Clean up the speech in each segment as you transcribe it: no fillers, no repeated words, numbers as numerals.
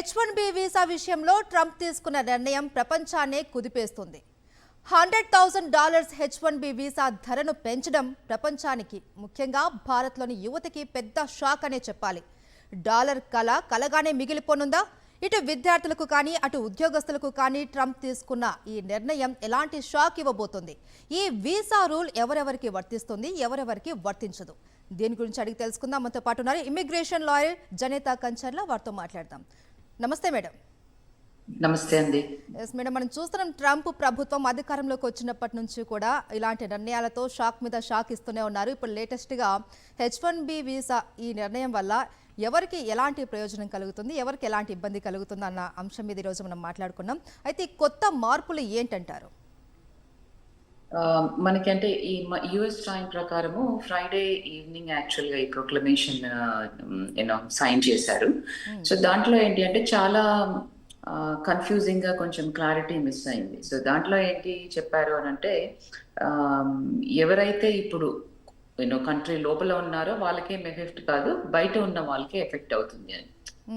H1B visa విషయంలో Trump తీసుకున్న నిర్ణయం ప్రపంచాన్నే కుదిపేస్తుంది. $100,000 H1B వీసా ధరను పెంచడం ప్రపంచానికి, ముఖ్యంగా భారత్లోని యువతకి పెద్ద షాక్ అనే చెప్పాలి. డాలర్ కలగానే మిగిలిపోనుందా? ఇటు విద్యార్థులకు కానీ అటు ఉద్యోగస్తులకు కానీ ట్రంప్ తీసుకున్న ఈ నిర్ణయం ఎలాంటి షాక్ ఇవ్వబోతుంది? ఈ వీసా రూల్ ఎవరెవరికి వర్తిస్తుంది, ఎవరెవరికి వర్తించదు? దీని గురించి అడిగి తెలుసుకుందాం. మనతో పాటు ఉన్నారు ఇమిగ్రేషన్ లాయర్ జనేతా కంచర్ల, వారితో మాట్లాడదాం. నమస్తే మేడం. నమస్తే అండి. మేడం, మనం చూస్తున్నాం ట్రంప్ ప్రభుత్వం అధికారంలోకి వచ్చినప్పటి నుంచి కూడా ఇలాంటి నిర్ణయాలతో షాక్ మీద షాక్ ఇస్తూనే ఉన్నారు. ఇప్పుడు లేటెస్ట్గా H1B వీసా ఈ నిర్ణయం వల్ల ఎవరికి ఎలాంటి ప్రయోజనం కలుగుతుంది, ఎవరికి ఎలాంటి ఇబ్బంది కలుగుతుంది అన్న అంశం మీద ఈరోజు మనం మాట్లాడుకున్నాం. అయితే ఈ కొత్త మార్పులు ఏంటంటారు? మనకంటే ఈ యుఎస్ టైం ప్రకారము ఫ్రైడే ఈవినింగ్ యాక్చువల్గా ఈ ప్రొక్లమేషన్ సైన్ చేశారు. సో దాంట్లో ఏంటి అంటే చాలా కన్ఫ్యూజింగ్ గా కొంచెం క్లారిటీ మిస్ అయింది. సో దాంట్లో ఏంటి చెప్పారు అని అంటే, ఎవరైతే ఇప్పుడు కంట్రీ లోపల ఉన్నారో వాళ్ళకే ఎఫెక్ట్ కాదు, బయట ఉన్న వాళ్ళకే ఎఫెక్ట్ అవుతుంది అని.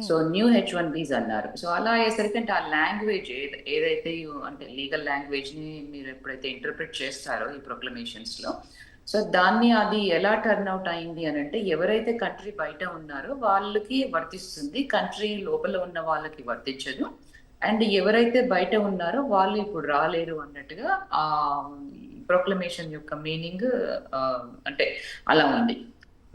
సో న్యూ H1Bs అన్నారు. సో అలా అయ్యేసరికి అంటే ఆ లాంగ్వేజ్ ఏదైతే అంటే లీగల్ లాంగ్వేజ్ ని మీరు ఎప్పుడైతే ఇంటర్ప్రిట్ చేస్తారో ఈ ప్రొక్లమేషన్స్ లో, సో దాన్ని అది ఎలా టర్న్ అవుట్ అయింది అని అంటే, ఎవరైతే కంట్రీ బయట ఉన్నారో వాళ్ళకి వర్తిస్తుంది, కంట్రీ లోపల ఉన్న వాళ్ళకి వర్తించదు. అండ్ ఎవరైతే బయట ఉన్నారో వాళ్ళు ఇప్పుడు రాలేరు అన్నట్టుగా ఆ ప్రొక్లమేషన్ యొక్క మీనింగ్ అంటే అలా ఉంది.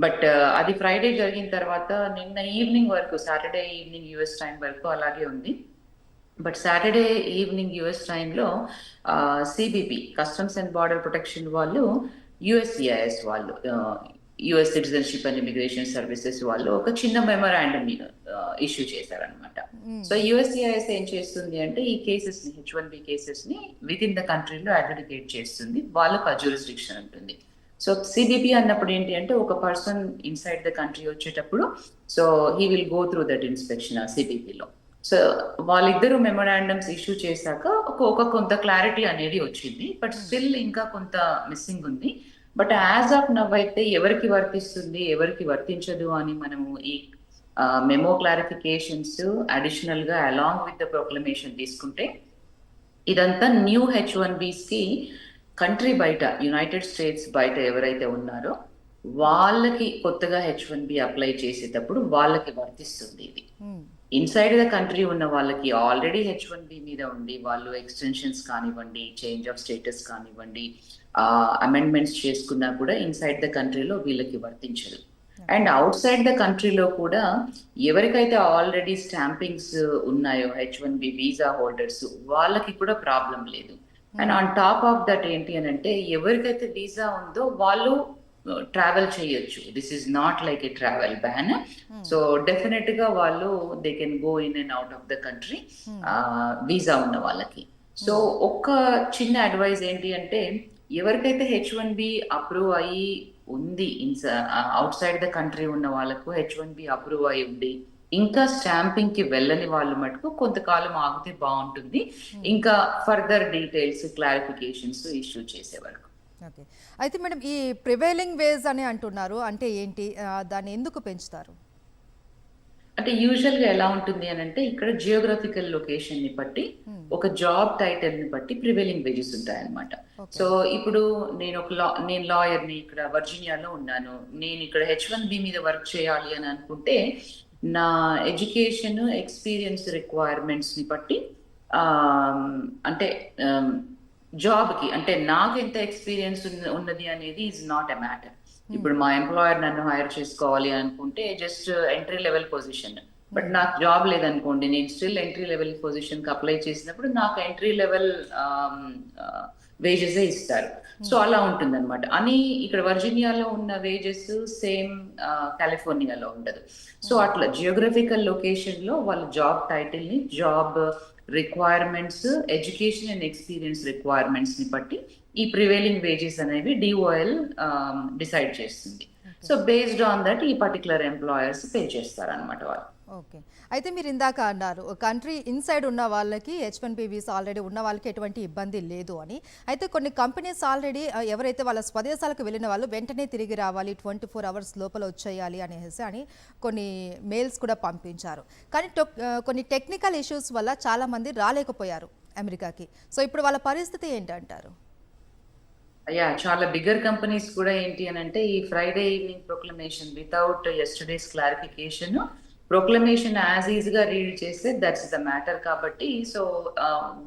బట్ అది ఫ్రైడే జరిగిన తర్వాత నిన్న ఈవినింగ్ వరకు, సాటర్డే ఈవినింగ్ యుఎస్ టైం వరకు అలాగే ఉంది. బట్ సాటర్డే ఈవినింగ్ యుఎస్ టైంలో CBP, customs and border protection వాళ్ళు, USCIS వాళ్ళు, US citizenship and immigration services వాళ్ళు ఒక చిన్న మెమరాండం ఇష్యూ చేశారనమాట. సో USCIS ఏం చేస్తుంది అంటే, ఈ కేసెస్ ని H1B కేసెస్ ని విత్ ఇన్ ద కంట్రీలో అడ్జుడికేట్ చేస్తుంది, వాళ్ళకు ఆ జ్యూరిస్డిక్షన్ ఉంటుంది. సో సిబిపి అన్నప్పుడు ఏంటి అంటే, ఒక పర్సన్ ఇన్సైడ్ ద కంట్రీ వచ్చేటప్పుడు so he will go through that inspection ఆ సిబిపిలో. సో వాళ్ళిద్దరూ మెమోరాండమ్స్ ఇష్యూ చేశాక ఒక కొంత క్లారిటీ అనేది వచ్చింది. బట్ స్టిల్ ఇంకా కొంత మిస్సింగ్ ఉంది. బట్ యాజ్ ఆఫ్ నవ్ అయితే ఎవరికి వర్తిస్తుంది, ఎవరికి వర్తించదు అని మనము ఈ మెమో క్లారిఫికేషన్స్ అడిషనల్ గా అలాంగ్ విత్ ద ప్రొక్లమేషన్ తీసుకుంటే, ఇదంతా న్యూ H1Bs కి కంట్రీ బయట, యునైటెడ్ స్టేట్స్ బయట ఎవరైతే ఉన్నారో వాళ్ళకి కొత్తగా H1B అప్లై చేసేటప్పుడు వాళ్ళకి వర్తిస్తుంది ఇది. ఇన్సైడ్ ద కంట్రీ ఉన్న వాళ్ళకి ఆల్రెడీ H1B మీద ఉండి వాళ్ళు ఎక్స్టెన్షన్స్ కానివ్వండి, చేంజ్ ఆఫ్ స్టేటస్ కానివ్వండి, అమెండ్మెంట్స్ చేసుకున్నా కూడా ఇన్సైడ్ ద కంట్రీలో వీళ్ళకి వర్తించదు. అండ్ అవుట్ సైడ్ ద కంట్రీలో కూడా ఎవరికైతే ఆల్రెడీ స్టాంపింగ్స్ ఉన్నాయో H1B వీసా హోల్డర్స్, వాళ్ళకి కూడా ప్రాబ్లం లేదు. And on top of that ఏంటి అని అంటే, ఎవరికైతే వీసా ఉందో వాళ్ళు ట్రావెల్ చేయొచ్చు. This is not like A travel ban. So definite గా వాళ్ళు they can go in and out of the country visa ఉన్న వాళ్ళకి. సో ఒక్క చిన్న అడ్వైజ్ ఏంటి అంటే, ఎవరికైతే H1B అప్రూవ్ అయ్యి ఉంది, అవుట్ సైడ్ ద కంట్రీ ఉన్న వాళ్ళకు H1B అప్రూవ్ అయి ఉంది, ఇంకా స్టాంపింగ్ కి వెళ్ళని వాళ్ళు మటుకు కొంతకాలం ఆగితే బాగుంటుంది, ఇంకా ఫర్దర్ డీటెయిల్స్ క్లారిఫికేషన్స్ ఇష్యూ చేసే వరకు. ఓకే. అయితే మేడం, ఈ ప్రివైలింగ్ వేజ్ అని అంటున్నారు, అంటే ఏంటి, దాన్ని ఎందుకు పెంచుతారు? అంటే యూజువల్ గా ఎలా ఉంటుంది అని అంటే, ఇక్కడ జియోగ్రఫికల్ లొకేషన్ ని బట్టి, ఒక జాబ్ టైటిల్ ని బట్టి ప్రివైలింగ్ వేజెస్ ఉంటాయన్నమాట. సో ఇప్పుడు నేను లాయర్ ని, ఇక్కడ వర్జీనియాలో ఉన్నాను, నేను ఇక్కడ H1B మీద వర్క్ చేయాలి అని అనుకుంటే, నా ఎడ్యుకేషన్ ఎక్స్పీరియన్స్ రిక్వైర్మెంట్స్ ని బట్టి అంటే జాబ్ కి అంటే నాకు ఎంత ఎక్స్పీరియన్స్ ఉన్నది అనేది ఈజ్ నాట్ ఎ మ్యాటర్. ఇప్పుడు మా ఎంప్లాయర్ నన్ను హైర్ చేసుకోవాలి అనుకుంటే just entry level position, but నాకు జాబ్ లేదనుకోండి, నేను స్టిల్ ఎంట్రీ లెవెల్ పొజిషన్ కి అప్లై చేసినప్పుడు నాకు ఎంట్రీ లెవెల్ వేజెస్ ఇస్తారు. సో అలా ఉంటుంది అనమాట. అని ఇక్కడ వర్జీనియాలో ఉన్న వేజెస్ సేమ్ కాలిఫోర్నియాలో ఉండదు. సో అట్లా జియోగ్రఫికల్ లొకేషన్ లో వాళ్ళ జాబ్ టైటిల్ ని, job requirements, education and experience requirements ని బట్టి ఈ ప్రివైలింగ్ వేజెస్ అనేవి DOL డిసైడ్ చేస్తుంది. సో బేస్డ్ ఆన్ దట్ ఈ పర్టికులర్ ఎంప్లాయర్స్ పే చేస్తారు అనమాట వాళ్ళు. ఓకే. అయితే మీరు ఇందాక అన్నారు కంట్రీ ఇన్సైడ్ ఉన్న వాళ్ళకి H1B వీసా ఆల్రెడీ ఉన్న వాళ్ళకి ఎటువంటి ఇబ్బంది లేదు అని. అయితే కొన్ని కంపెనీస్ ఆల్రెడీ ఎవరైతే వాళ్ళ స్వదేశాలకు వెళ్ళిన వాళ్ళు వెంటనే తిరిగి రావాలి, 24 అవర్స్ లోపల వచ్చేయాలి అనేసి అని కొన్ని మెయిల్స్ కూడా పంపించారు. కానీ కొన్ని టెక్నికల్ ఇష్యూస్ వల్ల చాలామంది రాలేకపోయారు అమెరికాకి. సో ఇప్పుడు వాళ్ళ పరిస్థితి ఏంటంటారు? చాలా బిగ్గర్ కంపెనీస్ కూడా ఏంటి అని అంటే ఈ Friday evening proclamation without yesterday's clarification proclamation as ఈజీగా రీడ్ చేస్తే దట్స్ ద మ్యాటర్ కాబట్టి సో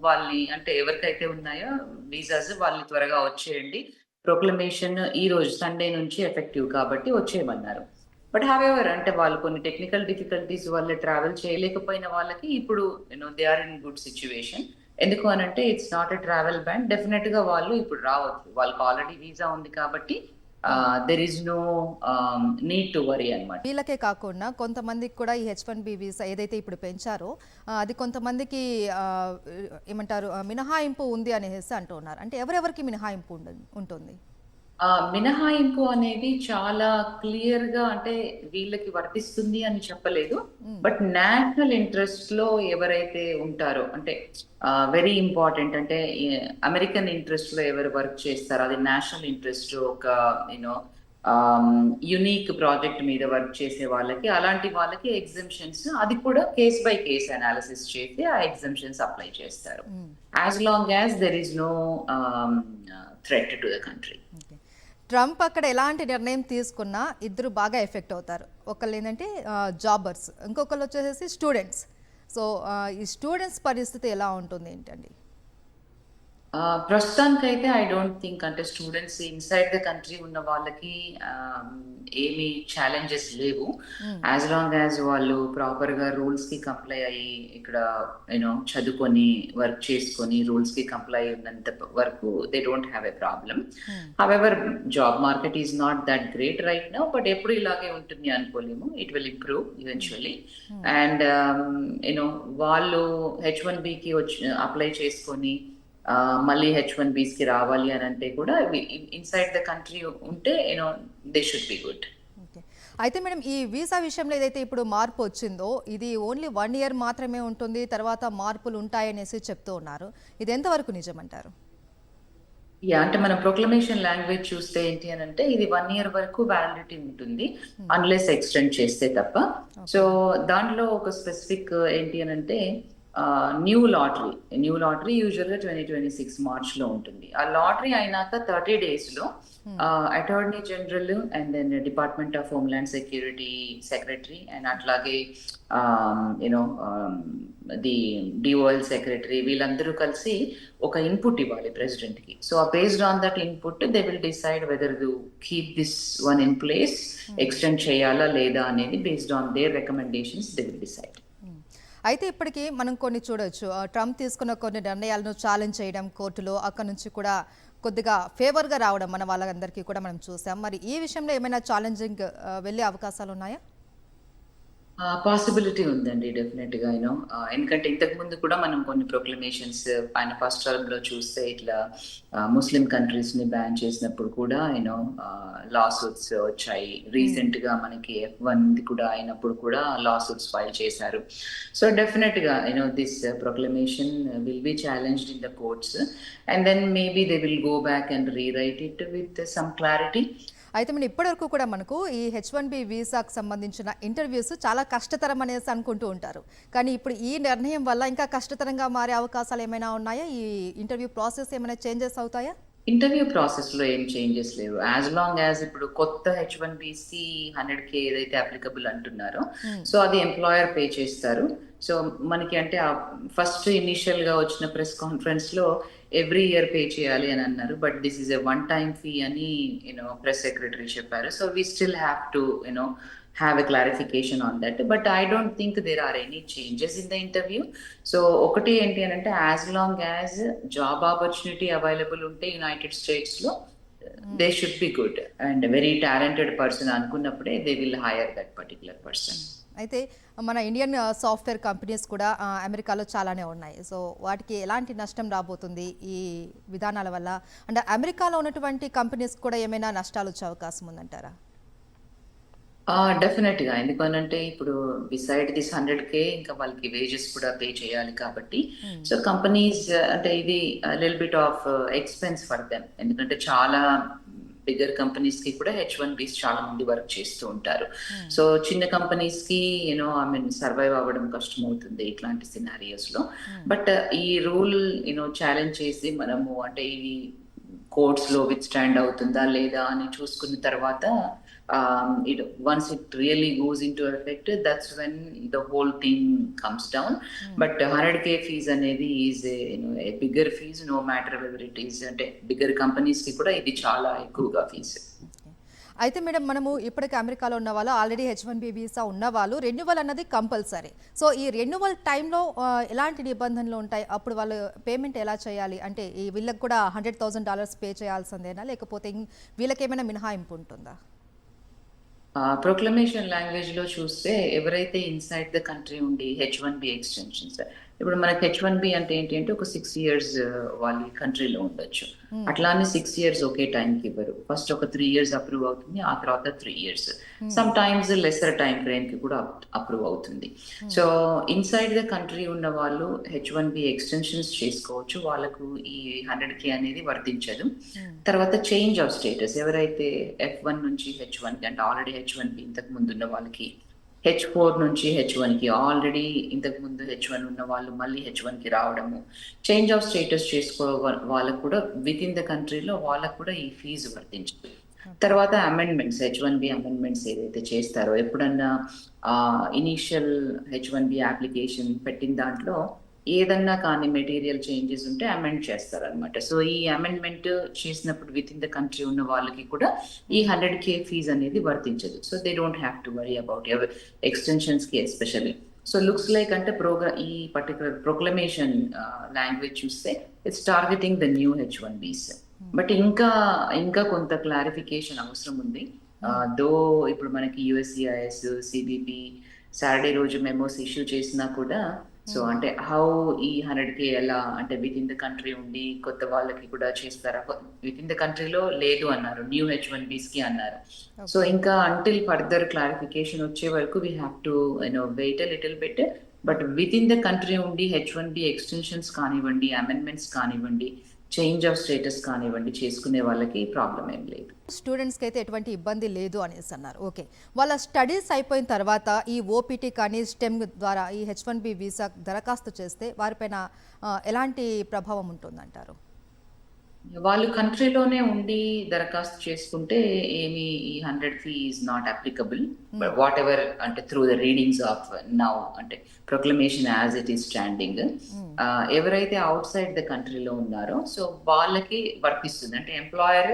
వాళ్ళని అంటే ఎవరికైతే ఉన్నాయో వీసాస్ వాళ్ళని త్వరగా వచ్చేయండి, ప్రొక్లమేషన్ ఈ రోజు సండే నుంచి ఎఫెక్టివ్ కాబట్టి వచ్చేయమన్నారు. బట్ హవెవర్ అంటే వాళ్ళు కొన్ని టెక్నికల్ డిఫికల్టీస్ వల్ల ట్రావెల్ చేయలేకపోయిన వాళ్ళకి ఇప్పుడు they are in good situation. ఎందుకు అనంటే it's not a travel ban, definite గా వాళ్ళు ఇప్పుడు రావచ్చు, వాళ్ళకి ఆల్రెడీ వీసా ఉంది కాబట్టి there is no need to worry అనమాట. వీళ్ళకే కాకుండా కొంతమందికి కూడా ఈ H1B వీసా ఏదైతే ఇప్పుడు పెంచారో అది కొంతమందికి ఏమంటారు మినహాయింపు ఉంది అనేసి అంటూ ఉన్నారు. అంటే ఎవరెవరికి మినహాయింపు ఉంటుంది? మినహాయింపు అనేది చాలా క్లియర్ గా అంటే వీళ్ళకి వర్తిస్తుంది అని చెప్పలేదు. బట్ నేషనల్ ఇంట్రెస్ట్ లో ఎవరైతే ఉంటారో అంటే వెరీ ఇంపార్టెంట్ అంటే అమెరికన్ ఇంట్రెస్ట్ లో ఎవరు వర్క్ చేస్తారో అది నేషనల్ ఇంట్రెస్ట్ ఒక యునిక్ ప్రాజెక్ట్ మీద వర్క్ చేసే వాళ్ళకి అలాంటి వాళ్ళకి ఎగ్జంప్షన్స్ అది కూడా కేస్ బై కేస్ అనాలిసిస్ చేసి ఆ ఎగ్జంప్షన్స్ అప్లై చేస్తారు as long as there is no threat to the country. Trump అక్కడ ఎలాంటి నిర్ణయం తీసుకున్నా ఇద్దరు బాగా ఎఫెక్ట్ అవుతారు. ఒకళ్ళు ఏంటంటే జాబర్స్, ఇంకొకళ్ళు వచ్చేసి స్టూడెంట్స్. సో ఈ స్టూడెంట్స్ పరిస్థితి ఎలా ఉంటుంది ఏంటండి? ప్రస్తుతానికైతే ఐ డోంట్ థింక్ అంటే స్టూడెంట్స్ ఇన్సైడ్ ద కంట్రీ ఉన్న వాళ్ళకి ఏమి ఛాలెంజెస్ లేవు యాజ్ లాంగ్ యాజ్ వాళ్ళు ప్రాపర్ గా రూల్స్ కి కంప్లై అయ్యి ఇక్కడ చదువుకొని వర్క్ చేసుకొని రూల్స్ కి కంప్లై ఉన్నంత వరకు they don't have a problem. However job market is not that great right now, but ఎప్పుడు ఇలాగే ఉంటుంది అనుకోలేము, it will improve eventually. And వాళ్ళు H1B కి వచ్చి అప్లై చేసుకొని మళ్ళీ H1Bs కి రావాలి అని అంటే కూడా ఇన్సైడ్ ద కంట్రీ ఉంటే దే షుడ్ బి గుడ్. అయితే మేడం ఈ వీసా విషయంలో ఏదైతే ఇప్పుడు మార్పు వచ్చిందో ఇది ఓన్లీ 1 year మాత్రమే ఉంటుంది, తర్వాత మార్పులు ఉంటాయనేసి చెప్తూ ఉన్నారు. ఇది ఎంతవరకు నిజమంటారు? అంటే మనం ప్రొక్లమేషన్ లాంగ్వేజ్ చూస్తే ఏంటి అని అంటే ఇది 1 year వరకు వ్యాలిడిటీ ఉంటుంది అన్లెస్ ఎక్స్టెండ్ చేస్తే తప్ప. సో దాంట్లో ఒక స్పెసిఫిక్ ఏంటి అని అంటే న్యూ లాటరీ యూజువల్గా 2026 మార్చ్ లో ఉంటుంది. ఆ లాటరీ అయినాక 30 days లో attorney general and then department of homeland security secretary and అట్లాగే ది డిఓఎల్ సెక్రటరీ వీళ్ళందరూ కలిసి ఒక ఇన్పుట్ ఇవ్వాలి ప్రెసిడెంట్ కి. So based on that input they will decide whether to keep this one in place, extend చేయాలా లేదా అనేది based on their recommendations they will decide. అయితే ఇప్పటికీ మనం కొన్ని చూడొచ్చు, ట్రంప్ తీసుకున్న కొన్ని నిర్ణయాలను ఛాలెంజ్ చేయడం కోర్టులో, అక్కడ నుంచి కూడా కొద్దిగా ఫేవర్గా రావడం మన వాళ్ళందరికీ కూడా మనం చూసాం. మరి ఈ విషయంలో ఏమైనా ఛాలెంజింగ్ వెళ్ళే అవకాశాలు ఉన్నాయా? పాసిబిలిటీ ఉందండి డెఫినెట్ గా. ఎందుకంటే ఇంతకు ముందు కూడా మనం కొన్ని ప్రొక్లమేషన్స్ ఆయన ఫస్ట్ టర్మ్ లో చూస్తే ఇట్లా ముస్లిం కంట్రీస్ ని బ్యాన్ చేసినప్పుడు కూడా లా సూట్స్ వచ్చాయి. రీసెంట్ గా మనకి F1 కూడా అయినప్పుడు కూడా లా సూట్స్ ఫైల్ చేశారు. సో డెఫినెట్ గా this proclamation will be challenged in the courts and then maybe they will go back and rewrite it with some clarity. అయితే మనం ఇప్పటివరకు కూడా మనకు ఈ H1B వీసాకు సంబంధించిన ఇంటర్వ్యూస్ చాలా కష్టతరం అనేసి అనుకుంటూ ఉంటారు. కానీ ఇప్పుడు ఈ నిర్ణయం వల్ల ఇంకా కష్టతరంగా మారే అవకాశాలు ఏమైనా ఉన్నాయా? ఈ ఇంటర్వ్యూ ప్రాసెస్ ఏమైనా చేంజెస్ అవుతాయా? ఇంటర్వ్యూ ప్రాసెస్ లో ఏం చేంజెస్ లేవు యాజ్ లాంగ్ యాజ్ ఇప్పుడు కొత్త H1Bc 100K ఏదైతే అప్లికబుల్ అంటున్నారో సో అది ఎంప్లాయర్ పే చేస్తారు. సో మనకి అంటే ఫస్ట్ ఇనిషియల్ గా వచ్చిన ప్రెస్ కాన్ఫరెన్స్ లో ఎవ్రీ ఇయర్ పే చేయాలి అని అన్నారు, but this is a one time fee అని ప్రెస్ సెక్రటరీ చెప్పారు. So we still have to have a clarification on that, but I don't think there are any changes in the interview. So ఒకటి ఏంటి అని అంటే as long as job opportunity available ఉంటే United states లో they should be good and a very talented person అనుకున్నప్పుడే they will hire that particular person. అయితే మన Indian software companies కూడా అమెరికాలో చాలానే ఉన్నాయి. సో వాటికి ఎలాంటి నష్టం రాబోతుంది ఈ విధానాల వల్ల? అంటే అమెరికాలో ఉన్నటువంటి కంపెనీస్ కూడా ఏమైనా నష్టాలు వచ్చే అవకాశం ఉందంటారా? డెఫినెట్‌గా. ఎందుకనంటే ఇప్పుడు బిసైడ్ దిస్ 100K ఇంకా వాళ్ళకి వేజెస్ కూడా పే చేయాలి కాబట్టి, హ్మ్. సో కంపెనీస్ అంటే ఇది little bit of expense for them. ఎందుకంటే చాలా బిగ్గర్ కంపెనీస్‌కి కూడా హెచ్-1బీస్ చాలా మంది వర్క్ చేస్తూ ఉంటారు. హ్మ్. సో చిన్న కంపెనీస్‌కి ఐ మీన్ సర్వైవ్ అవ్వడం కష్టమవుతుంది ఇట్లాంటి సినారియోస్‌లో. హ్మ్. బట్ ఈ రూల్ ఛాలెంజ్ చేసి మనము అంటే ఇది కోర్ట్స్‌లో విత్‌స్టాండ్ అవుతుందా లేదా అని చూసుకున్న తర్వాత it once it really goes into effect, that's when the whole thing comes down. హ్మ్. But 100K fees అనేది is a bigger fees no matter whether it is అంటే బిగ్గర్ కంపెనీస్ కి కూడా ఇది చాలా ఎక్కువగా ఫీజు. ఓకే. అయితే మేడం మనము ఇప్పటికి అమెరికాలో ఉన్నవాళ్ళు ఆల్రెడీ హెచ్-1బీ వీసా ఉన్నవాళ్ళు రెన్యువల్ అన్నది కంపల్సరీ. సో ఈ రెన్యువల్ టైంలో ఎలాంటి నిబంధనలు ఉంటాయి? అప్పుడు వాళ్ళు పేమెంట్ ఎలా చేయాలి? అంటే ఈ వీళ్ళకి కూడా $100,000 పే చేయాల్సిందేనా? లేకపోతే వీళ్ళకేమైనా మినహాయింపు ఉంటుందా? ప్రొక్లమేషన్ లాంగ్వేజ్‌లో చూస్తే ఎవరైతే ఇన్‌సైడ్ ద కంట్రీ ఉండి హెచ్-1బీ ఎక్స్‌టెన్షన్స్ ఇప్పుడు మనకి హెచ్-1బీ అంటే ఏంటి అంటే ఒక 6 ఇయర్స్ వాళ్ళు ఈ కంట్రీలో ఉండొచ్చు. హ్మ్. అట్లా అని 6 ఇయర్స్ ఒకే టైంకి ఇవ్వరు. ఫస్ట్ ఒక 3 ఇయర్స్ అప్రూవ్ అవుతుంది. ఆ తర్వాత 3 ఇయర్స్. హ్మ్. సమ్ టైమ్స్ లెస్సర్ టైమ్ ఫ్రేమ్‌కి కూడా అప్రూవ్ అవుతుంది. హ్మ్. సో ఇన్‌సైడ్ ద కంట్రీ ఉన్న వాళ్ళు హెచ్-1బీ ఎక్స్‌టెన్షన్స్ చేసుకోవచ్చు. వాళ్ళకు ఈ 100K అనేది వర్తించదు. హ్మ్. తర్వాత చేంజ్ ఆఫ్ స్టేటస్ ఎవరైతే ఎఫ్-1 నుంచి హెచ్-1కి అంటే ఆల్రెడీ హెచ్-1బీ ఇంతకు ముందు ఉన్న వాళ్ళకి, హెచ్-4 నుంచి హెచ్-1కి ఆల్రెడీ ఇంతకు ముందు హెచ్-1 ఉన్న వాళ్ళు మళ్ళీ హెచ్-1కి రావడము, చేంజ్ ఆఫ్ స్టేటస్ వాళ్ళకు కూడా వితిన్ ద కంట్రీలో వాళ్ళకు కూడా ఈ ఫీజు వర్తించదు. ఓకే. తర్వాత అమెండ్మెంట్స్ హెచ్-1బీ అమెండ్మెంట్స్ ఏదైతే చేస్తారో ఎప్పుడన్నా ఇనీషియల్ హెచ్-1బీ అప్లికేషన్ పెట్టిన దాంట్లో ఏదన్నా కానీ మెటీరియల్ చేంజెస్ ఉంటే అమెండ్ చేస్తారనమాట. సో ఈ అమెండ్మెంట్ చేసినప్పుడు వితిన్ ద కంట్రీ ఉన్న వాళ్ళకి కూడా ఈ హ్మ్. 100K ఫీజ్ అనేది వర్తించదు. So they don't have to worry about ఎక్స్‌టెన్షన్స్‌కి ఎస్పెషల్లీ. సో లుక్స్ లైక్ అంటే ఈ పర్టిక్యులర్ ప్రొక్లమేషన్ లాంగ్వేజ్ చూస్తే it's targeting the new H1Bs. Hmm. But ఇంకా కొంత క్లారిఫికేషన్ అవసరం ఉంది. హ్మ్. దో ఇప్పుడు మనకి యూఎస్‌సిఐఎస్, సిబిపి సాటర్‌డే రోజు మెమోస్ ఇష్యూ చేసినా కూడా సో హ్మ్. అంటే హౌ ఈ 100K ఎలా అంటే వితిన్ ద కంట్రీ ఉండి కొత్త వాళ్ళకి కూడా చేస్తారా? వితిన్ ద కంట్రీలో లేదు అన్నారు. న్యూ హెచ్-1బీస్‌కి అన్నారు. So okay. ఇంకా అంటిల్ ఫర్దర్ క్లారిఫికేషన్ వచ్చే వరకు we have to wait a little bit. But within the country ఉండి హెచ్-1బీ ఎక్స్‌టెన్షన్స్ కానివ్వండి, అమెండ్మెంట్స్ కానివ్వండి, చేంజ్ ఆఫ్ స్టేటస్ కానివ్వండి చేసుకునే వాళ్ళకి ప్రాబ్లమ్ ఏం లేదు. స్టూడెంట్స్‌కి అయితే ఎటువంటి ఇబ్బంది లేదు అనేసి అన్నారు. ఓకే. వాళ్ళ స్టడీస్ అయిపోయిన తర్వాత ఈ ఓపీటీ కానీ, స్టెమ్ ద్వారా ఈ హెచ్-1బీ వీసా దరఖాస్తు చేస్తే వారిపైన ఎలాంటి ప్రభావం ఉంటుందంటారు? వాళ్ళు కంట్రీలోనే ఉండి దరఖాస్తు చేసుకుంటే ఏమి ఈ 100 fee is not applicable. Hmm. But whatever అంటే through the readings of now అంటే proclamation as it is standing. Hmm. ఎవరైతే ఔట్‌సైడ్ ద కంట్రీలో ఉన్నారో సో వాళ్ళకి వర్తిస్తుంది. అంటే ఎంప్లాయర్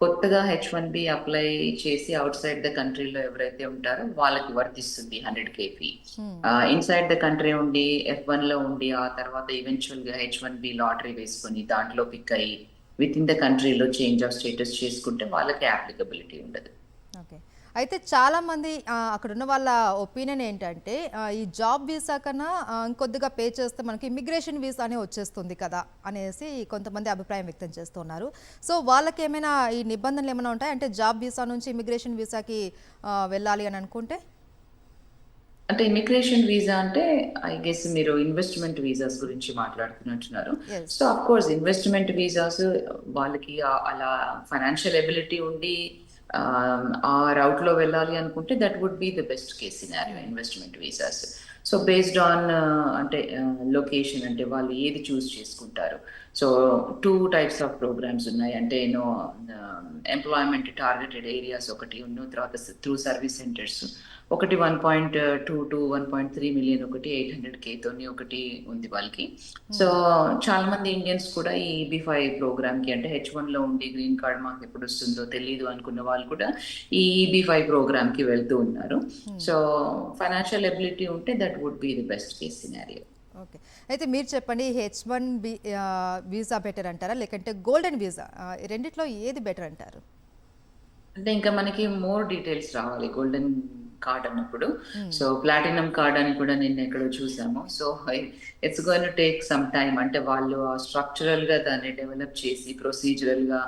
కొత్తగా హెచ్-1బీ అప్లై చేసి ఔట్‌సైడ్ ద కంట్రీలో ఎవరైతే ఉంటారో వాళ్ళకి వర్తిస్తుంది 100K ఫీ. హ్మ్. ఇన్‌సైడ్ ద కంట్రీ ఉండి ఎఫ్-1లో ఉండి ఆ తర్వాత ఈవెంచువల్‌గా హెచ్-1బీ లాటరీ వేసుకొని దాంట్లో పిక్ అయ్యి వితిన్ ద కంట్రీలో చేంజ్ ఆఫ్ స్టేటస్ చేసుకుంటే వాళ్ళకి అప్లికబిలిటీ ఉండదు. ఓకే. అయితే చాలామంది అక్కడున్న వాళ్ళ ఒపీనియన్ ఏంటంటే ఈ జాబ్ వీసా కన్నా ఇంకొద్దిగా పే చేస్తే మనకి ఇమ్మిగ్రేషన్ వీసానే వచ్చేస్తుంది కదా! అనేసి కొంతమంది అభిప్రాయం వ్యక్తం చేస్తున్నారు. సో వాళ్ళకేమైనా ఈ నిబంధనలు ఏమైనా ఉంటాయా? అంటే జాబ్ వీసా నుంచి ఇమ్మిగ్రేషన్ వీసాకి వెళ్ళాలి అని అనుకుంటే? అంటే ఇమిగ్రేషన్ వీసా అంటే ఐ గెస్ మీరు ఇన్వెస్ట్‌మెంట్ వీసాస్ గురించి మాట్లాడుతున్నట్టున్నారు. Yes. So of course investment visas వాళ్ళకి అలా ఫైనాన్షియల్ ఎబిలిటీ ఉండి ఆ రౌట్‌లో వెళ్ళాలి అనుకుంటే that would be the best case scenario hmm. Investment visas. So based on అంటే లొకేషన్ అంటే వాళ్ళు ఏది చూజ్ చేసుకుంటారు. సో 2 టైప్స్ ఆఫ్ ప్రోగ్రామ్స్ ఉన్నాయి. అంటే ఎంప్లాయ్‌మెంట్ టార్గెటెడ్ ఏరియాస్ ఒకటి తర్వాత త్రూ సర్వీస్ సెంటర్స్. ఒకటి 1.2-1.3 మిలియన్ ఒకటి 800K తోని ఒకటి ఉంది వాళ్ళకి. సో హ్మ్. చాలా మంది ఇండియన్స్ కూడా ఈ ఈబీ-5 ప్రోగ్రామ్‌కి అంటే హెచ్-1లో ఉండి గ్రీన్ కార్డ్ మాకు ఎప్పుడొస్తుందో తెలీదు అనుకున్న వాళ్ళు కూడా ఈ ఈబీ-5 ప్రోగ్రామ్‌కి వెళ్తూ ఉన్నారు. హ్మ్. సో ఫైనాన్షియల్ ఎబిలిటీ ఉంటే that would be the best case scenario. Okay. అయితే మీరు చెప్పండి హెచ్-1బీ వీసా బెటర్ అంటారా? లేకంటే గోల్డెన్ వీసా ఈ రెండిట్లో ఏది బెటర్ అంటారు? అంటే ఇంకా మనకి మోర్ డీటెయిల్స్ రావాలి గోల్డెన్ కార్డ్ అన్నప్పుడు. హ్మ్. సో ప్లాటినం కార్డ్ అని కూడా నిన్న ఎక్కడో చూసాము. So it's going to take some time. అంటే వాళ్ళు స్ట్రక్చరల్‌గా దాన్ని డెవలప్ చేసి ప్రొసీజరల్‌గా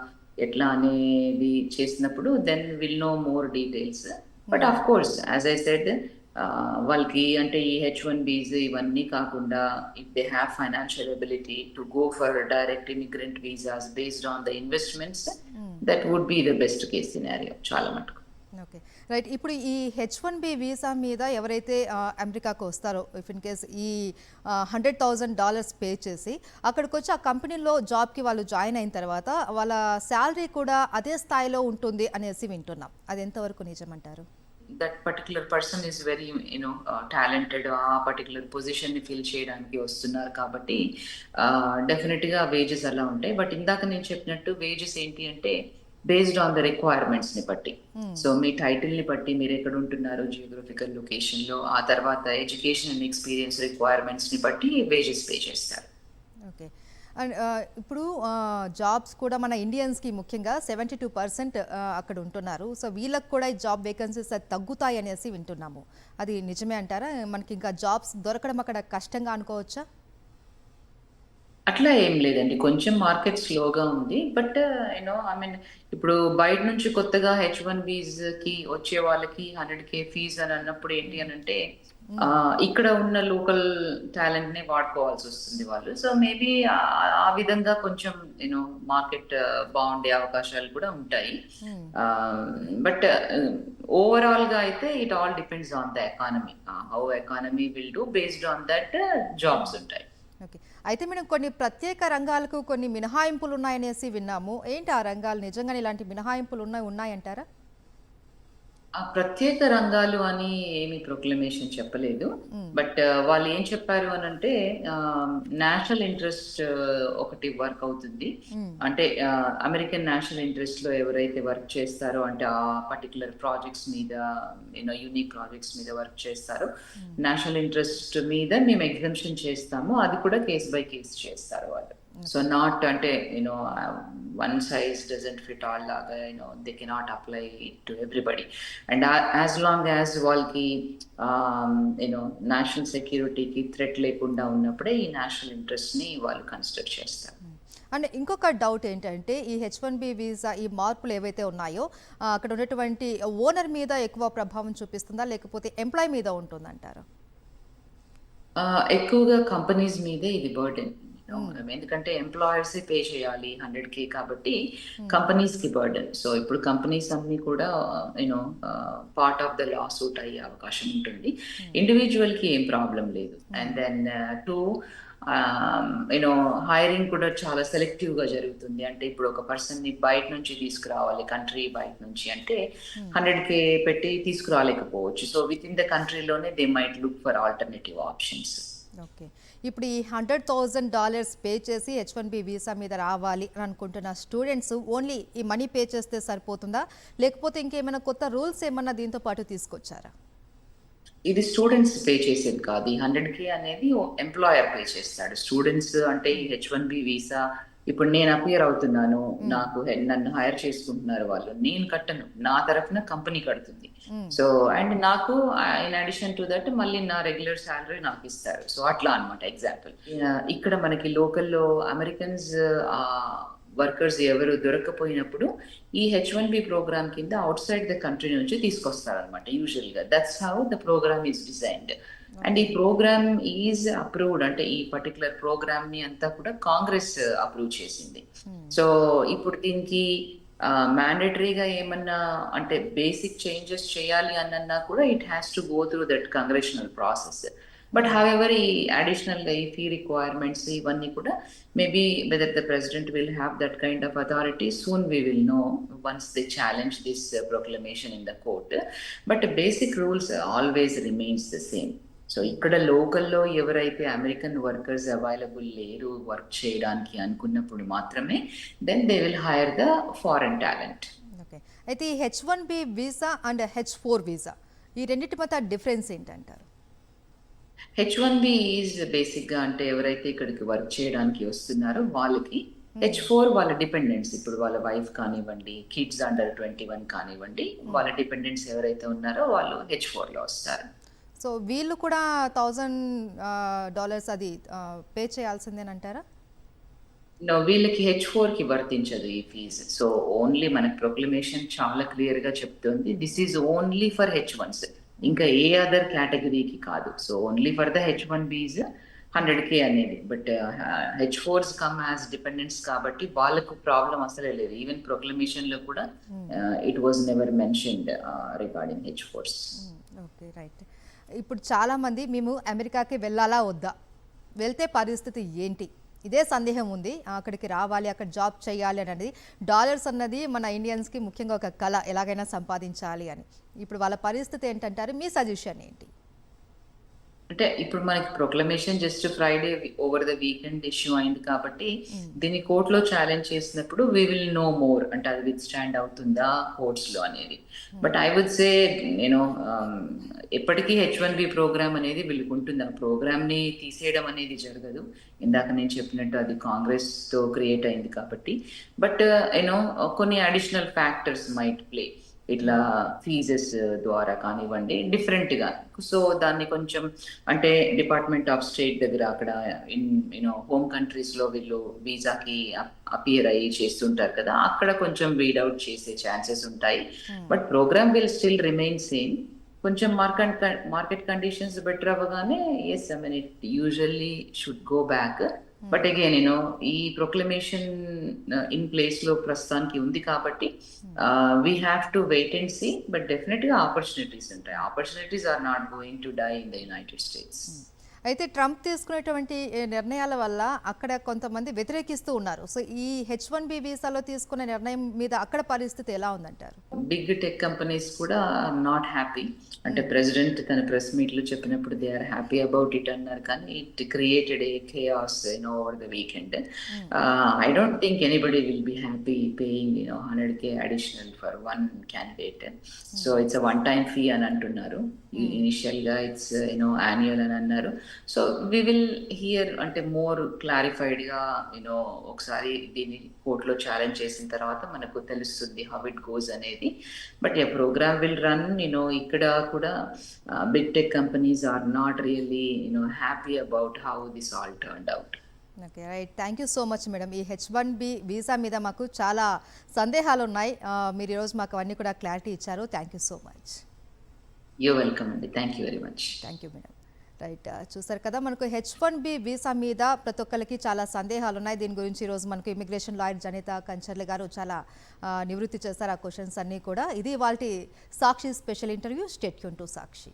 ఎట్లా అనేది చేసినప్పుడు then will no more details. But of course as I said వాళ్ళకి అంటే ఈ H1Bs ఇవన్నీ కాకుండా if they have financial ability to go for direct immigrant visas based on the investments that would be the best case scenario చాలా మటుకు. Okay, right. ఇప్పుడు ఈ H1B visa మీద ఎవరైతే అమెరికాకు వస్తారో, ఇఫ్ ఇన్ కేస్ ఈ $100,000 పే చేసి అక్కడికి వచ్చి ఆ కంపెనీలో జాబ్కి వాళ్ళు జాయిన్ అయిన తర్వాత వాళ్ళ శాలరీ కూడా అదే స్థాయిలో ఉంటుంది అనేసి వింటున్నాం. అది ఎంతవరకు నిజమంటారు? That particular person is very talented, ఆ పర్టికులర్ పొజిషన్ ని ఫిల్ చేయడానికి వస్తున్నారు కాబట్టి డెఫినెట్ గా వేజెస్ అలా ఉంటాయి. బట్ ఇందాక నేను చెప్పినట్టు వేజెస్ ఏంటి అంటే బేస్డ్ ఆన్ ద రిక్వైర్మెంట్స్ ని బట్టి. సో మీ టైటిల్ ని బట్టి మీరు ఎక్కడ ఉంటున్నారు జియోగ్రఫికల్ లొకేషన్ లో, ఆ తర్వాత ఎడ్యుకేషన్ అండ్ ఎక్స్పీరియన్స్ రిక్వైర్మెంట్స్ ని బట్టి వేజెస్ పే చేస్తారు. ఓకే. అండ్ ఇప్పుడు జాబ్స్ కూడా మన ఇండియన్స్కి ముఖ్యంగా 72% అక్కడ ఉంటున్నారు. సో వీళ్ళకి కూడా ఈ జాబ్ వేకెన్సీస్ తగ్గుతాయి అనేసి వింటున్నాము. అది నిజమే అంటారా? మనకి ఇంకా జాబ్స్ దొరకడం అక్కడ కష్టంగా అనుకోవచ్చా? అట్లా ఏం లేదండి, కొంచెం మార్కెట్ స్లోగా ఉంది. బట్ ఐ మీన్ ఇప్పుడు బయట నుంచి కొత్తగా H1Bs కి వచ్చే వాళ్ళకి 100K ఫీజ్ అని అన్నప్పుడు ఏంటి అని అంటే ఇక్కడ ఉన్న లోకల్ టాలెంట్ ని వాడుకోవాల్సి వస్తుంది వాళ్ళు. సో మేబీ ఆ విధంగా కొంచెం మార్కెట్ బాగుండే అవకాశాలు కూడా ఉంటాయి. బట్ ఓవరాల్ గా అయితే it all depends on the economy, how economy will do, based on that jobs ఉంటాయి. ఓకే. అయితే మనం కొన్ని ప్రత్యేక రంగాలకు కొన్ని మినహాయింపులు ఉన్నాయనేసి విన్నాము. ఏంటి ఆ రంగాలు? నిజంగానే ఇలాంటి మినహాయింపులు ఉన్నాయంటారా? ఆ ప్రత్యేక రంగాలు అని ఏమి ప్రొక్లమేషన్ చెప్పలేదు. బట్ వాళ్ళు ఏం చెప్పారు అని అంటే నేషనల్ ఇంట్రెస్ట్ ఒకటి వర్క్ అవుతుంది. అంటే అమెరికన్ నేషనల్ ఇంట్రెస్ట్ లో ఎవరైతే వర్క్ చేస్తారో, అంటే ఆ పర్టికులర్ ప్రాజెక్ట్స్ మీద యూనిక్ ప్రాజెక్ట్స్ మీద వర్క్ చేస్తారో, నేషనల్ ఇంట్రెస్ట్ మీద మేము ఎగ్జంప్షన్ చేస్తాము. అది కూడా కేస్ బై కేస్ చేస్తారు వాళ్ళు. సో నాట్ అంటే one size doesn't fit all laga, they cannot apply it to everybody. And as long as వాళ్ళకి నేషనల్ సెక్యూరిటీకి థ్రెట్ లేకుండా ఉన్నప్పుడే ఈ నేషనల్ ఇంట్రెస్ట్ ని వాళ్ళు కన్సిడర్ చేస్తారు. అండ్ ఇంకొక డౌట్ ఏంటంటే ఈ H1B వీసా ఈ మార్పులు ఏవైతే ఉన్నాయో అక్కడ ఉన్నటువంటి ఓనర్ మీద ఎక్కువ ప్రభావం చూపిస్తుందా, లేకపోతే ఎంప్లాయ్ మీద ఉంటుందంటారా? ఎక్కువగా కంపెనీస్ మీదే ఇది బర్డెన్. ఎందుకంటే ఎంప్లాయర్స్ పే చేయాలి 100K కాబట్టి కంపెనీస్ కి బర్డెన్. సో ఇప్పుడు కంపెనీస్ అన్ని కూడా part of the law suit అయ్యే అవకాశం ఉంటుంది. ఇండివిజువల్ కి ఏం ప్రాబ్లం లేదు. అండ్ దెన్ హైరింగ్ కూడా చాలా సెలెక్టివ్ గా జరుగుతుంది. అంటే ఇప్పుడు ఒక పర్సన్ ని బయట నుంచి తీసుకురావాలి, కంట్రీ బయట నుంచి అంటే 100K పెట్టి తీసుకురాలేకపోవచ్చు. సో విత్ ఇన్ ద కంట్రీలోనే they might look for alternative options. Okay. ఇప్పుడు ఈ $100,000 పే చేసి H1B వీసా మీద రావాలి అని అనుకుంటున్న స్టూడెంట్స్ ఓన్లీ ఈ మనీ పే చేస్తే సరిపోతుందా, లేకపోతే ఇంకేమైనా కొత్త రూల్స్ ఏమన్నా దీంతో పాటు తీసుకొచ్చారా? ఇది స్టూడెంట్స్ పే చేసేది కాదు. ఈ 100K అనేది ఎంప్లాయర్ పే చేస్తాడు. స్టూడెంట్స్ అంటే ఈ H1B వీసా ఇప్పుడు నేను అపియర్ అవుతున్నాను, నాకు నన్ను హైర్ చేసుకుంటున్నారు వాళ్ళు, నేను కట్టను, నా తరఫున కంపెనీ కడుతుంది. సో అండ్ నాకు ఇన్ అడిషన్ టు దట్ మళ్ళీ నా రెగ్యులర్ శాలరీ నాకు ఇస్తారు. సో అట్లా అనమాట. ఎగ్జాంపుల్ ఇక్కడ మనకి లోకల్లో అమెరికన్స్ వర్కర్స్ ఎవరు దొరకపోయినప్పుడు ఈ H1B ప్రోగ్రామ్ కింద అవుట్ సైడ్ ద కంట్రీ నుంచి తీసుకొస్తారనమాట యూజువల్ గా. That's how the program is designed. And ఈ ప్రోగ్రామ్ ఈజ్ అప్రూవ్డ్, అంటే ఈ పర్టికులర్ ప్రోగ్రామ్ ని అంతా కూడా కాంగ్రెస్ అప్రూవ్ చేసింది. సో ఇప్పుడు దీనికి మ్యాండేటరీగా ఏమన్నా అంటే బేసిక్ చేంజెస్ చేయాలి అన్నా కూడా it has to go through that congressional process. But however ఈ అడిషనల్ గా ఈ ఫీ రిక్వైర్మెంట్స్ ఇవన్నీ కూడా maybe whether the president will have that kind of authority soon we will know once they challenge this proclamation in the court. But basic rules always remains the same. So ఇక్కడ లోకల్లో ఎవరైతే American workers available లేరు work చేయడానికి అనుకున్నప్పుడు మాత్రమే then they will hire the foreign talent. Okay. అయితే ఈ H1B visa and H4 visa ఈ రెండింటి మధ్య డిఫరెన్స్ ఏంటంటారు? H1B ఈజ్ బేసిక్ గా అంటే ఎవరైతే ఇక్కడికి వర్క్ చేయడానికి వస్తున్నారో వాళ్ళకి. H4 వాళ్ళ డిపెండెంట్స్, ఇప్పుడు వాళ్ళ వైఫ్ కానివ్వండి, కిడ్స్ అండర్ 21 కానివ్వండి, వాళ్ళ డిపెండెంట్స్ ఎవరైతే ఉన్నారో వాళ్ళు H4 లో వస్తారు. సో వీళ్ళు కూడా $1,000 అది పే చేయాల్సిందేనంటారా? వీళ్ళకి H4కి వర్తించదు ఈ ఫీజు. సో ఓన్లీ మనకి ప్రొక్లమేషన్ చాలా క్లియర్ గా చెప్తుంది. This is only for H1s. ఇంకా ఏ అదర్ కేటగిరీకి కాదు. So only for the H1Bs 100K అనేది. But H4s come as dependents కాబట్టి వాళ్ళకు ప్రాబ్లం అసలే లేదు. ఈవెన్ ప్రొక్లమేషన్ లో కూడా it was never mentioned regarding H4s. Okay, right. ఇప్పుడు చాలామంది మేము అమెరికాకి వెళ్ళాలా వద్దా, వెళ్తే పరిస్థితి ఏంటి, ఇదే సందేహం ఉంది. అక్కడికి రావాలి, అక్కడ జాబ్ చేయాలి అనేది. డాలర్స్ అన్నది మన ఇండియన్స్కి ముఖ్యంగా ఒక కళ, ఎలాగైనా సంపాదించాలి అని. ఇప్పుడు వాళ్ళ పరిస్థితి ఏంటంటారు? మీ సజెషన్ ఏంటి? అంటే ఇప్పుడు మనకి proclamation just Friday over the weekend issue అయింది కాబట్టి దీన్ని కోర్టులో ఛాలెంజ్ చేసినప్పుడు వీ విల్ నో మోర్, అంటే అది విత్ స్టాండ్ అవుతుందా కోర్ట్స్ లో అనేది. బట్ ఐ వుడ్ సే నేను ఎప్పటికీ H1B ప్రోగ్రామ్ అనేది వీళ్ళకి ఉంటుంది. ఆ ప్రోగ్రామ్ ని తీసేయడం అనేది జరగదు. ఇందాక నేను చెప్పినట్టు అది కాంగ్రెస్ తో క్రియేట్ అయింది కాబట్టి. బట్ యూనో కొన్ని అడిషనల్ ఫ్యాక్టర్స్ మైట్ ప్లే, ఇట్లా ఫీజెస్ ద్వారా కానివ్వండి డిఫరెంట్ గా. సో దాన్ని కొంచెం అంటే డిపార్ట్మెంట్ ఆఫ్ స్టేట్ దగ్గర అక్కడ హోమ్ కంట్రీస్ లో వీళ్ళు వీసాకి అపియర్ అయ్యి చేస్తుంటారు కదా, అక్కడ కొంచెం వీడ్ అవుట్ చేసే ఛాన్సెస్ ఉంటాయి. But program will still remain same. కొంచెం మార్కెట్ కండిషన్స్ బెటర్ అవ్వగానే yes, I mean it usually should go back. But again ఈ ప్రొక్లమేషన్ ఇన్ ప్లేస్ లో ప్రస్తుతానికి ఉంది కాబట్టి we have to wait and see. But definite గా opportunities ఉంటాయి. Opportunities are not going to die in the United States. అయితే Trump తీసుకునేటువంటి నిర్ణయాల వల్ల అక్కడ కొంతమంది వ్యతిరేకిస్తూ ఉన్నారు. సో ఈ H1B వీసాలో తీసుకునే నిర్ణయం మీద అక్కడ పరిస్థితి ఎలా ఉందంటారు? బిగ్ టెక్ కంపెనీస్ కూడా నాట్ హ్యాపీ. అంటే ప్రెసిడెంట్ తన ప్రెస్ మీట్ లో చెప్పినప్పుడు they are happy about it అన్నారు, కానీ it created a chaos over the weekend. I don't think anybody will be happy paying 100K additional for one candidate. So it's a one time fee అని అంటున్నారు. Initial గా it's annual అని అన్నారు. So we will hear అంటే more clarified గా ఒకసారి దీన్ని కోర్టులో ఛాలెంజ్ చేసిన తర్వాత మనకు తెలుస్తుంది హౌ ఇట్ గోస్ అనేది. But a program will run. ఇక్కడ కూడా big tech companies are not really happy about how this all turned out. Okay, right. Thank you so much madam. ఈ H1B వీసా మీద మాకు చాలా సందేహాలు ఉన్నాయి. మీరు ఈరోజు మాకు అవన్నీ కూడా క్లారిటీ ఇచ్చారు. Thank you so much. You welcome అండి. Thank you very much. Thank you madam. Right, చూసారు కదా, మనకు H1B వీసా మీద ప్రతి ఒక్కరికి చాలా సందేహాలు ఉన్నాయి. దీని గురించి ఈరోజు మనకు ఇమిగ్రేషన్ లాయర్ జనిత కంచర్ల గారు చాలా నివృత్తి చేస్తారు ఆ క్వశ్చన్స్ అన్నీ కూడా. ఇది వాళ్ళ Sakshi special interview. Stay tuned to Sakshi.